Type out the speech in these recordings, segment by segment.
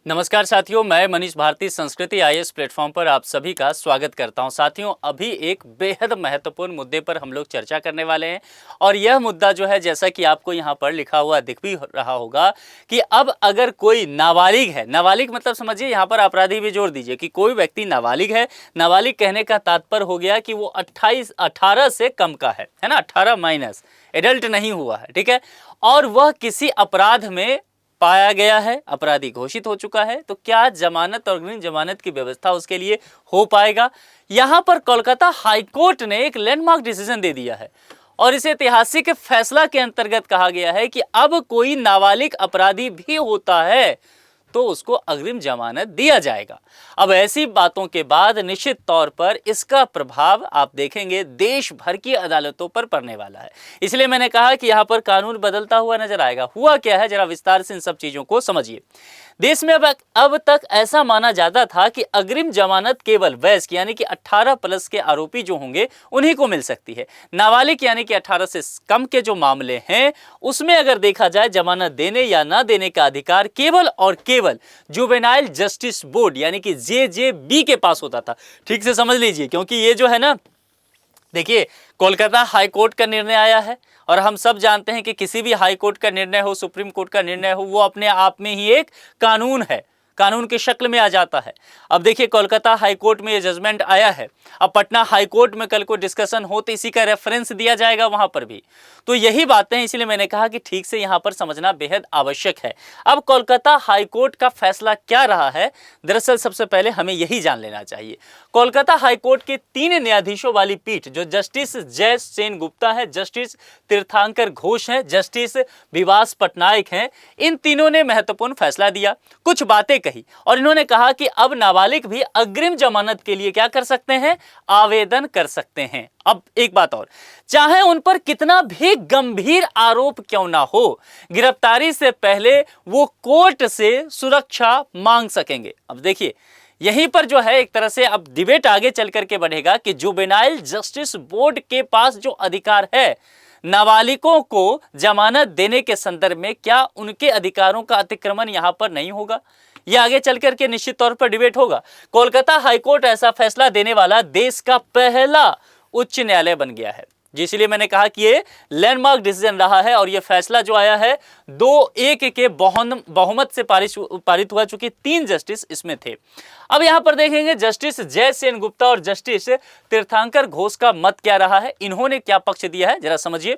नमस्कार साथियों, मैं मनीष भारती संस्कृति आईएएस प्लेटफॉर्म पर आप सभी का स्वागत करता हूं। साथियों, अभी एक बेहद महत्वपूर्ण मुद्दे पर हम लोग चर्चा करने वाले हैं और यह मुद्दा जो है, जैसा कि आपको यहां पर लिखा हुआ दिख भी रहा होगा कि अब अगर कोई नाबालिग है, नाबालिग मतलब समझिए यहां पर अपराधी भी जोड़ दीजिए कि कोई व्यक्ति नाबालिग है। नाबालिग कहने का तात्पर्य हो गया कि वो 18 से कम का है ना, 18 माइनस, एडल्ट नहीं हुआ है, ठीक है। और वह किसी अपराध में पाया गया है, अपराधी घोषित हो चुका है, तो क्या जमानत और अग्रिम जमानत की व्यवस्था उसके लिए हो पाएगा? यहां पर कोलकाता हाईकोर्ट ने एक लैंडमार्क डिसीजन दे दिया है और इस ऐतिहासिक फैसला के अंतर्गत कहा गया है कि अब कोई नाबालिग अपराधी भी होता है तो उसको अग्रिम जमानत दिया जाएगा। अब ऐसी बातों के बाद निश्चित तौर पर इसका प्रभाव आप देखेंगे देश भर की अदालतों पर पड़ने वाला है। इसलिए मैंने कहा कि यहां पर कानून बदलता हुआ नजर आएगा। हुआ क्या है, जरा विस्तार से इन सब चीजों को समझिए। देश में अब तक ऐसा माना जाता था कि अग्रिम जमानत केवल वयस्क यानी कि 18 प्लस के आरोपी जो होंगे उन्हीं को मिल सकती है। नाबालिग यानी कि 18 से कम के जो मामले हैं उसमें अगर देखा जाए जमानत देने या ना देने का अधिकार केवल और केवल जुवेनाइल जस्टिस बोर्ड यानी कि जेजेबी के पास होता था। ठीक से समझ लीजिए, क्योंकि ये जो है ना, देखिए कोलकाता हाई कोर्ट का निर्णय आया है और हम सब जानते हैं कि किसी भी हाई कोर्ट का निर्णय हो, सुप्रीम कोर्ट का निर्णय हो, वो अपने आप में ही एक कानून है, कानून की शक्ल में आ जाता है। अब देखिए कोलकाता हाई कोर्ट में ये जजमेंट आया है, अब पटना हाई कोर्ट में कल को डिस्कशन हो तो इसी का रेफरेंस दिया जाएगा वहां पर भी। तो यही बातें हैं, इसलिए मैंने कहा कि ठीक से यहां पर समझना बेहद आवश्यक है। अब कोलकाता हाई कोर्ट का फैसला क्या रहा है, दरअसल सबसे पहले हमें यही जान लेना चाहिए। कोलकाता हाई कोर्ट के 3 न्यायाधीशों वाली पीठ जो जस्टिस जय सेन गुप्ता है, जस्टिस तीर्थंकर घोष है, जस्टिस विवास पटनायक हैं, इन तीनों ने महत्वपूर्ण फैसला दिया, कुछ बातें कही और इन्होंने कहा कि अब नाबालिग भी अग्रिम जमानत के लिए क्या कर सकते हैं, आवेदन कर सकते हैं। अब एक बात और, चाहे उन पर कितना भी गंभीर आरोप क्यों ना हो, गिरफ्तारी से पहले वो कोर्ट से सुरक्षा मांग सकेंगे। अब देखिए यहीं पर जो है एक तरह से अब डिबेट आगे चल करके बढ़ेगा कि जुवेनाइल जस्टिस बोर्ड के पास जो अधिकार है नाबालिगों को जमानत देने के संदर्भ में, क्या उनके अधिकारों का अतिक्रमण यहां पर नहीं होगा? यह आगे चल करके निश्चित तौर पर डिबेट होगा। कोलकाता हाईकोर्ट ऐसा फैसला देने वाला देश का पहला उच्च न्यायालय बन गया है, जिसलिए मैंने कहा कि ये लैंडमार्क डिसीजन रहा है और ये फैसला जो आया है 2-1 के बहुमत से पारित हुआ, चूंकि 3 जस्टिस इसमें थे। अब यहां पर देखेंगे जस्टिस जय सेन गुप्ता और जस्टिस तीर्थंकर घोष का मत क्या रहा है, इन्होंने क्या पक्ष दिया है, जरा समझिए।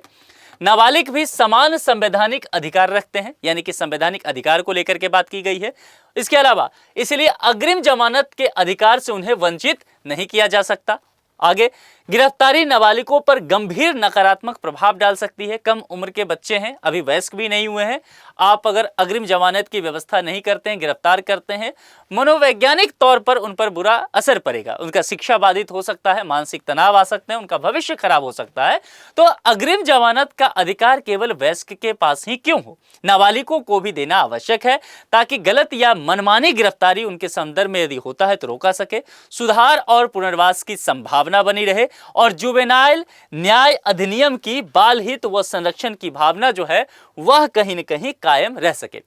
नाबालिग भी समान संवैधानिक अधिकार रखते हैं, यानी कि संवैधानिक अधिकार को लेकर के बात की गई है। इसके अलावा इसलिए अग्रिम जमानत के अधिकार से उन्हें वंचित नहीं किया जा सकता। आगे, गिरफ्तारी नाबालिगों पर गंभीर नकारात्मक प्रभाव डाल सकती है। कम उम्र के बच्चे हैं, अभी वयस्क भी नहीं हुए हैं, आप अगर अग्रिम जमानत की व्यवस्था नहीं करते हैं, गिरफ्तार करते हैं, मनोवैज्ञानिक तौर पर उन पर बुरा असर पड़ेगा, उनका शिक्षा बाधित हो सकता है, मानसिक तनाव आ सकते हैं, उनका भविष्य खराब हो सकता है। तो अग्रिम जमानत का अधिकार केवल वयस्क के पास ही क्यों हो, नाबालिगों को भी देना आवश्यक है ताकि गलत या मनमानी गिरफ्तारी उनके संदर्भ में यदि होता है तो रोका सके, सुधार और पुनर्वास की संभावना बनी रहे और जुवेनाइल न्याय अधिनियम की बाल हित व संरक्षण की भावना जो है वह कहीं न कहीं कायम रह सके।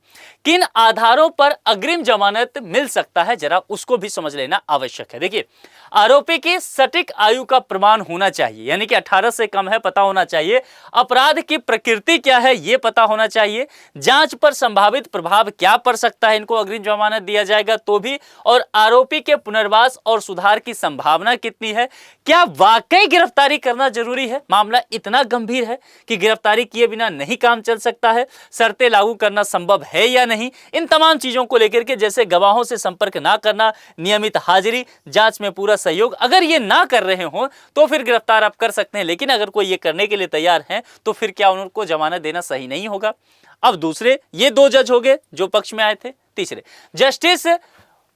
किन आधारों पर अग्रिम जमानत मिल सकता है, जरा उसको भी समझ लेना आवश्यक है। देखिए, आरोपी की सटीक आयु का प्रमाण होना चाहिए, यानी कि 18 से कम है पता होना चाहिए, अपराध की प्रकृति क्या है ये पता होना चाहिए, जांच पर संभावित प्रभाव क्या पड़ सकता है, इनको अग्रिम जमानत दिया जाएगा तो भी, और आरोपी के पुनर्वास और सुधार की संभावना कितनी है, क्या वाकई गिरफ्तारी करना जरूरी है, मामला इतना गंभीर है कि गिरफ्तारी किए बिना नहीं काम चल सकता है, शर्तें लागू करना संभव है या नहीं, इन तमाम चीजों को लेकर के, जैसे गवाहों से संपर्क ना करना, नियमित हाजिरी, जांच में पूरा सहयोग, अगर ये ना कर रहे हो तो फिर गिरफ्तार आप कर सकते हैं, लेकिन अगर कोई ये करने के लिए तैयार है तो फिर क्या उनको जमानत देना सही नहीं होगा? अब दूसरे, ये 2 जज हो गए जो पक्ष में आए थे। तीसरे जस्टिस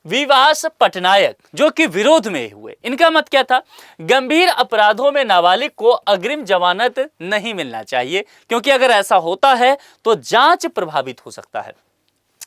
विवास पटनायक जो कि विरोध में हुए, इनका मत क्या था, गंभीर अपराधों में नाबालिग को अग्रिम जमानत नहीं मिलना चाहिए, क्योंकि अगर ऐसा होता है तो जांच प्रभावित हो सकता है।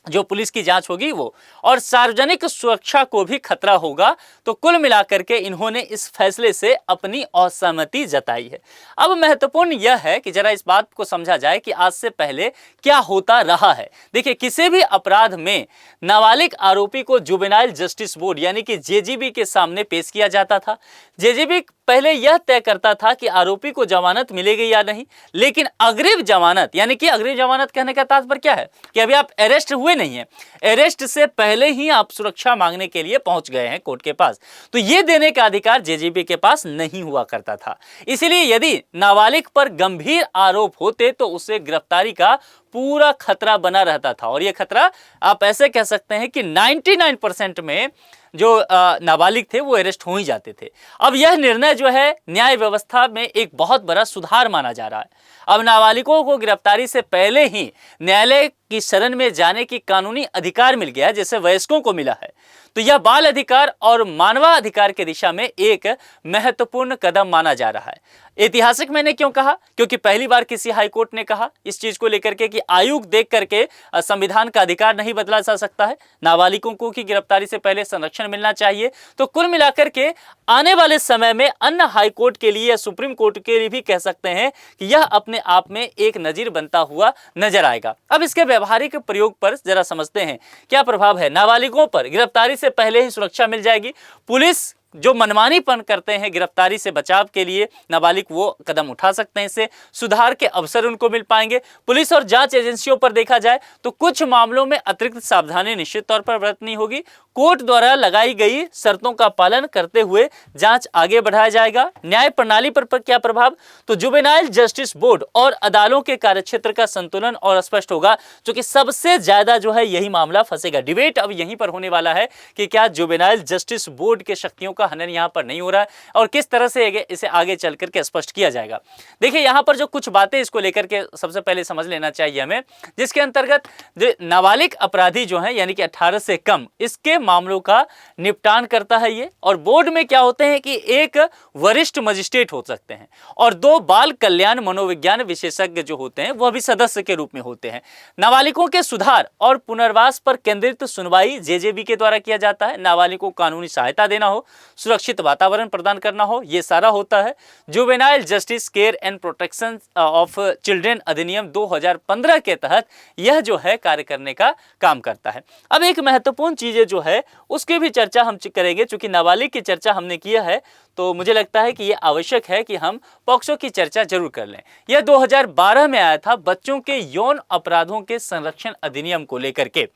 जो पुलिस की जांच होगी वो, और सार्वजनिक सुरक्षा को भी खतरा होगा। तो कुल मिलाकर के इन्होंने इस फैसले से अपनी असहमति जताई है। अब महत्वपूर्ण यह है कि जरा इस बात को समझा जाए कि आज से पहले क्या होता रहा है। देखिए, किसी भी अपराध में नाबालिग आरोपी को जुवेनाइल जस्टिस बोर्ड यानी कि जेजीबी के सामने पेश किया जाता था। जेजीबी पहले यह तय करता था कि आरोपी को जमानत मिलेगी या नहीं, लेकिन अग्रिम जमानत, यानी कि अग्रिम जमानत कहने का तात्पर्य क्या है कि अभी आप अरेस्ट हुए नहीं है, अरेस्ट से पहले ही आप सुरक्षा मांगने के लिए पहुंच गए हैं कोर्ट के पास, तो यह देने का अधिकार जेजीबी के पास नहीं हुआ करता था। इसीलिए यदि नाबालिग पर गंभीर आरोप होते तो उसे गिरफ्तारी का पूरा खतरा बना रहता था, और यह खतरा आप ऐसे कह सकते हैं कि 99% में जो नाबालिग थे वो अरेस्ट हो ही जाते थे। अब यह निर्णय जो है न्याय व्यवस्था में एक बहुत बड़ा सुधार माना जा रहा है। अब नाबालिगों को गिरफ्तारी से पहले ही न्यायालय की शरण में जाने की कानूनी अधिकार मिल गया है, जैसे वयस्कों को मिला है। तो यह बाल अधिकार और मानवाधिकार की दिशा में एक महत्वपूर्ण कदम माना जा रहा है। ऐतिहासिक मैंने क्यों कहा, क्योंकि पहली बार किसी हाईकोर्ट ने कहा इस चीज को लेकर के कि आयु देख करके संविधान का अधिकार नहीं बदला जा सकता है, नाबालिगों को की गिरफ्तारी से पहले संरक्षण मिलना चाहिए। तो कुल मिलाकर के आने वाले समय में अन्य हाईकोर्ट के लिए या सुप्रीम कोर्ट के लिए भी कह सकते हैं कि यह अपने आप में एक नजीर बनता हुआ नजर आएगा। अब इसके व्यवहारिक प्रयोग पर जरा समझते हैं क्या प्रभाव है। नाबालिगों पर गिरफ्तारी से पहले ही सुरक्षा मिल जाएगी। पुलिस जो मनमानीपन करते हैं गिरफ्तारी से बचाव के लिए, नाबालिग वो कदम उठा सकते हैं, इससे सुधार के अवसर उनको मिल पाएंगे। पुलिस और जांच एजेंसियों पर देखा जाए तो कुछ मामलों में अतिरिक्त सावधानी निश्चित तौर पर बरतनी होगी। कोर्ट द्वारा लगाई गई शर्तों का पालन करते हुए जांच आगे बढ़ाया जाएगा। न्याय प्रणाली पर क्या प्रभाव, तो जुवेनाइल जस्टिस बोर्ड और अदालतों के कार्यक्षेत्र का संतुलन और स्पष्ट होगा, क्योंकि सबसे ज्यादा जो है यही मामला फंसेगा। डिबेट अब यहीं पर होने वाला है कि क्या जुवेनाइल जस्टिस बोर्ड के शक्तियों हनन यहां पर नहीं हो रहा है और किस तरह से इसे आगे चल करके स्पष्ट किया जाएगा। देखिए, यहां पर जो कुछ बातें इसको लेकर के सबसे पहले समझ लेना चाहिए हमें, जिसके अंतर्गत जो नाबालिग अपराधी जो हैं यानी कि 18 से कम, इसके मामलों का निपटान करता है ये। और बोर्ड में क्या होते हैं कि एक वरिष्ठ मजिस्ट्रेट हो सकते हैं और 2 बाल कल्याण मनोविज्ञान विशेषज्ञ जो होते हैं वह भी सदस्य के रूप में होते हैं। नाबालिगों के सुधार और पुनर्वास पर केंद्रित सुनवाई जेजेबी के द्वारा किया जाता है। नाबालिगों को कानूनी सहायता देना हो, सुरक्षित वातावरण प्रदान करना हो, यह सारा होता है। Juvenile justice care and protection of children अधिनियम 2015 के तहत यह जो है कार्य करने का काम करता है। अब एक महत्वपूर्ण चीजें जो है उसकी भी चर्चा हम करेंगे। चूंकि नाबालिग की चर्चा हमने किया है तो मुझे लगता है कि यह आवश्यक है कि हम पॉक्सो की चर्चा जरूर कर लें। यह 2012 में आया था बच्चों के यौन अपराधों के संरक्षण अधिनियम को लेकर के,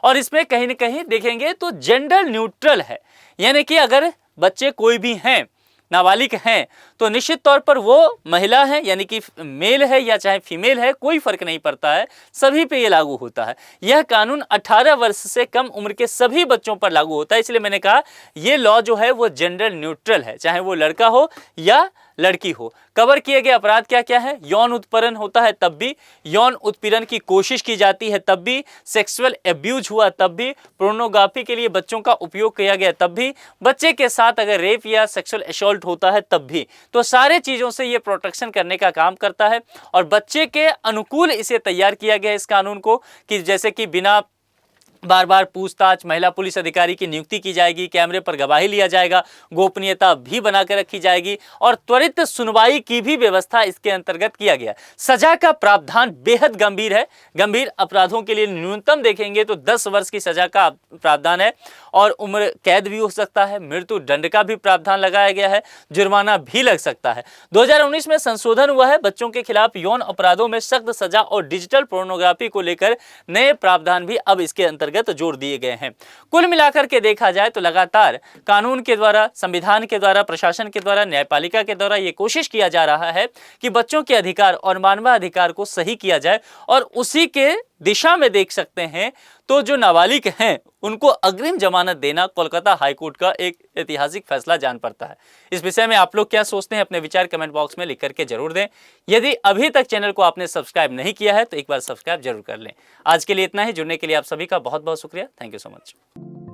और इसमें कहीं ना कहीं देखेंगे तो जेंडर न्यूट्रल है, यानी कि अगर बच्चे कोई भी हैं, नाबालिग हैं, तो निश्चित तौर पर वो महिला है यानी कि मेल है या चाहे फीमेल है, कोई फर्क नहीं पड़ता है, सभी पे ये लागू होता है। यह कानून 18 वर्ष से कम उम्र के सभी बच्चों पर लागू होता है। इसलिए मैंने कहा ये लॉ जो है वो जेंडर न्यूट्रल है, चाहे वो लड़का हो या लड़की हो। कवर किए गए अपराध क्या क्या है, यौन उत्पीड़न होता है तब भी, यौन उत्पीड़न की कोशिश की जाती है तब भी, सेक्सुअल एब्यूज हुआ तब भी, पोर्नोग्राफी के लिए बच्चों का उपयोग किया गया तब भी, बच्चे के साथ अगर रेप या सेक्सुअल असॉल्ट होता है तब भी। तो सारे चीज़ों से ये प्रोटेक्शन करने का काम करता है और बच्चे के अनुकूल इसे तैयार किया गया इस कानून को, कि जैसे कि बिना बार बार पूछताछ महिला पुलिस अधिकारी की नियुक्ति की जाएगी, कैमरे पर गवाही लिया जाएगा, गोपनीयता भी बना कर रखी जाएगी और त्वरित सुनवाई की भी व्यवस्था इसके अंतर्गत किया गया। सजा का प्रावधान बेहद गंभीर है। गंभीर अपराधों के लिए न्यूनतम देखेंगे तो 10 वर्ष की सजा का प्रावधान है और उम्र कैद भी हो सकता है, मृत्यु दंड का भी प्रावधान लगाया गया है, जुर्माना भी लग सकता है। 2019 में संशोधन हुआ है, बच्चों के खिलाफ यौन अपराधों में सख्त सजा और डिजिटल पोर्नोग्राफी को लेकर नए प्रावधान भी अब इसके अंतर्गत जोड़ दिए गए हैं। कुल मिलाकर के देखा जाए तो लगातार कानून के द्वारा, संविधान के द्वारा, प्रशासन के द्वारा, न्यायपालिका के द्वारा ये कोशिश किया जा रहा है कि बच्चों के अधिकार और मानवाधिकार को सही किया जाए और उसी के दिशा में देख सकते हैं तो जो नाबालिग हैं उनको अग्रिम जमानत देना कोलकाता हाईकोर्ट का एक ऐतिहासिक फैसला जान पड़ता है। इस विषय में आप लोग क्या सोचते हैं अपने विचार कमेंट बॉक्स में लिख करके जरूर दें। यदि अभी तक चैनल को आपने सब्सक्राइब नहीं किया है तो एक बार सब्सक्राइब जरूर कर लें। आज के लिए इतना ही। जुड़ने के लिए आप सभी का बहुत बहुत शुक्रिया। Thank you so much.